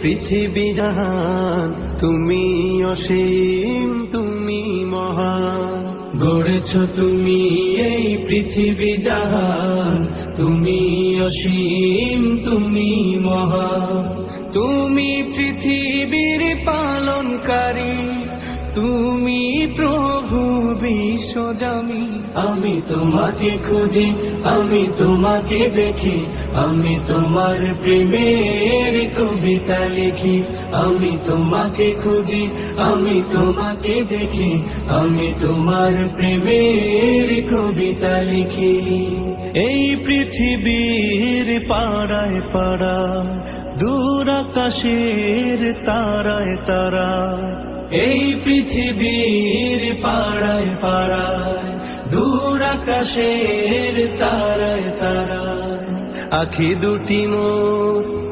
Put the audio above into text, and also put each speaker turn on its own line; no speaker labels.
পৃথিবী জাহান, তুমি অসীম, তুমি মহান।
গড়েছ তুমি এই পৃথিবী জাহান, তুমি অসীম, তুমি মহান।
তুমি পৃথিবীর পালনকারী, তুমি প্রভু বিশ্বজামি।
আমি তোমাকে খুঁজি, আমি তোমাকে দেখি, আমি তোমার প্রেমের কবিতা লিখি। আমি তোমাকে খুঁজি, আমি তোমাকে দেখি, আমি তোমার প্রেমের কবিতা লিখি।
এই পৃথিবীর পাড়ায় পাড়ায়, দূর আকাশের তারায় তারা,
এই পৃথিবীর পাড়ায় পাড়ায়, দূর আকাশের তারায় তারায়,
আখি দুটি মোর